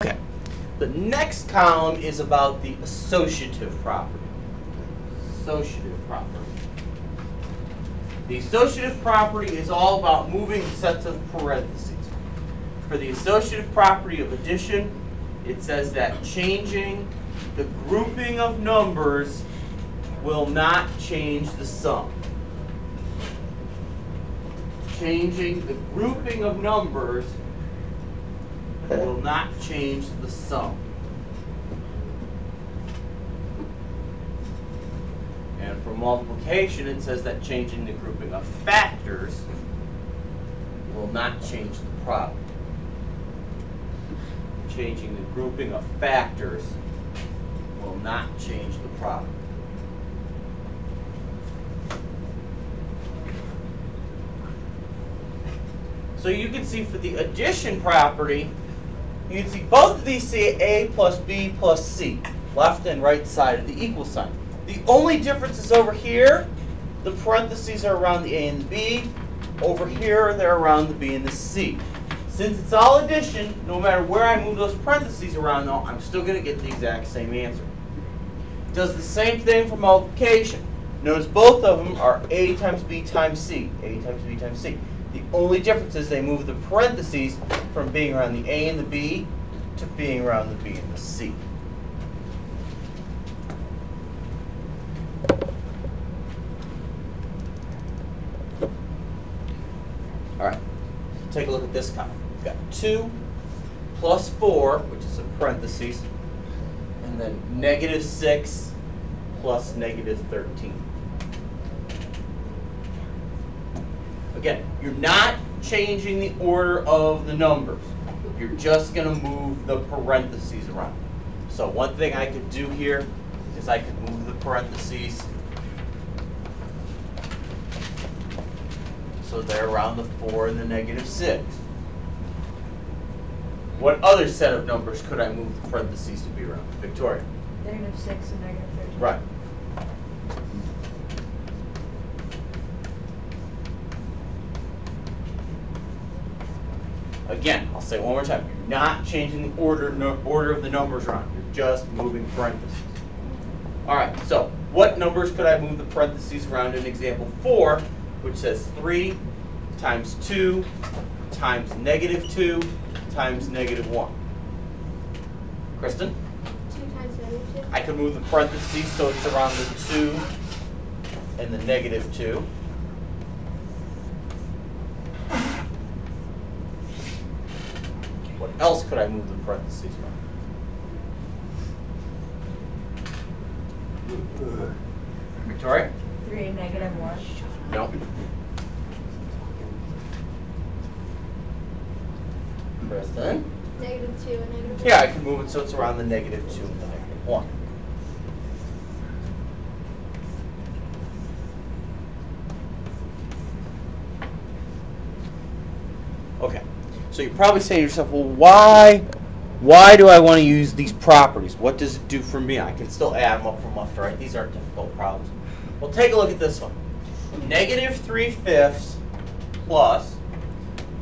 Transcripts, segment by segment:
Okay. The next column is about the associative property. Associative property. The associative property is all about moving sets of parentheses. For the associative property of addition, it says that changing the grouping of numbers will not change the sum. Changing the grouping of numbers will not change the sum. And for multiplication, it says that changing the grouping of factors will not change the product. Changing the grouping of factors will not change the product. So you can see for the addition property, you can see both of these say A plus B plus C, left and right side of the equal sign. The only difference is over here, the parentheses are around the A and the B. Over here, they're around the B and the C. Since it's all addition, no matter where I move those parentheses around, though, I'm still going to get the exact same answer. It does the same thing for multiplication. Notice both of them are A times B times C. A times B times C. The only difference is they move the parentheses from being around the A and the B to being around the B and the C. All right, take a look at this column. We've got 2 plus 4, which is in parentheses, and then negative 6 plus negative 13. Again, you're not changing the order of the numbers. You're just going to move the parentheses around. So one thing I could do here is I could move the parentheses so they're around the 4 and the negative 6. What other set of numbers could I move the parentheses to be around? Victoria? Negative 6 and negative 13. Right. Again, I'll say it one more time. You're not changing the order of the numbers around. You're just moving parentheses. All right, so what numbers could I move the parentheses around in example 4, which says 3 times 2 times negative 2 times negative 1? Kristen? 2 times negative 2. I could move the parentheses so it's around the 2 and the negative 2. What else could I move the parentheses around? Victoria? 3 and negative 1. No. Kristen? Negative 2 and negative 1. Yeah, I can move it so it's around the negative 2 and the negative 1. Okay. So you're probably saying to yourself, well, why do I want to use these properties? What does it do for me? I can still add them up from left to right. These aren't difficult problems. Well, take a look at this one. Negative 3/5 plus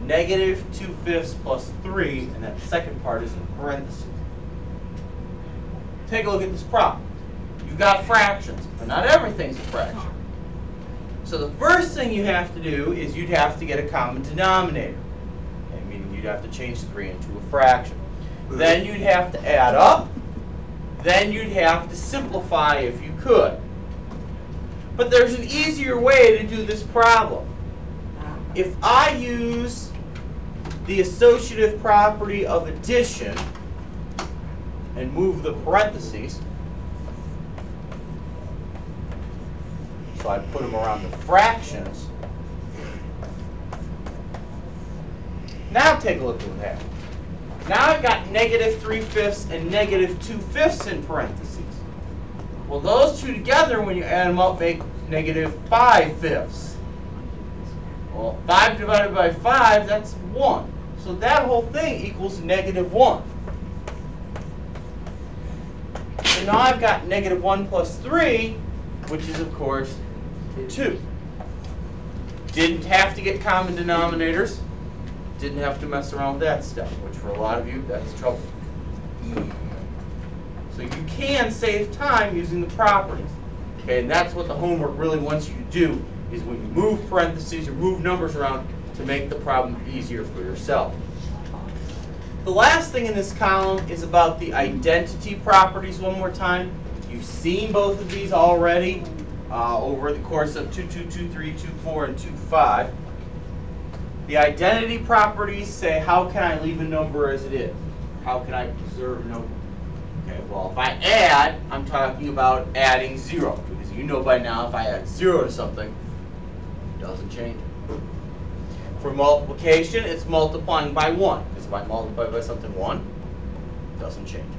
negative 2/5 plus 3, and that second part is in parentheses. Take a look at this problem. You've got fractions, but not everything's a fraction. So the first thing you have to do is you'd have to get a common denominator. Okay, meaning you'd have to change 3 into a fraction. Then you'd have to add up. Then you'd have to simplify if you could. But there's an easier way to do this problem. If I use the associative property of addition and move the parentheses, so I put them around the fractions. Now take a look at what happened. Now I've got negative 3/5 and negative 2/5 in parentheses. Well, those two together, when you add them up, make negative 5/5. Well, 5 divided by 5, that's 1. So that whole thing equals negative 1. So now I've got negative 1 plus 3, which is, of course, 2. Didn't have to get common denominators. Didn't have to mess around with that stuff, which for a lot of you, that's trouble. So you can save time using the properties. Okay, and that's what the homework really wants you to do, is when you move parentheses or move numbers around to make the problem easier for yourself. The last thing in this column is about the identity properties one more time. You've seen both of these already over the course of 2.2, 2.3, 2.4, and 2.5. The identity properties say, how can I leave a number as it is? How can I preserve a number? Okay, well, if I add, I'm talking about adding 0. Because you know by now, if I add 0 to something, it doesn't change. For multiplication, it's multiplying by 1. Because if I multiply by something 1, it doesn't change.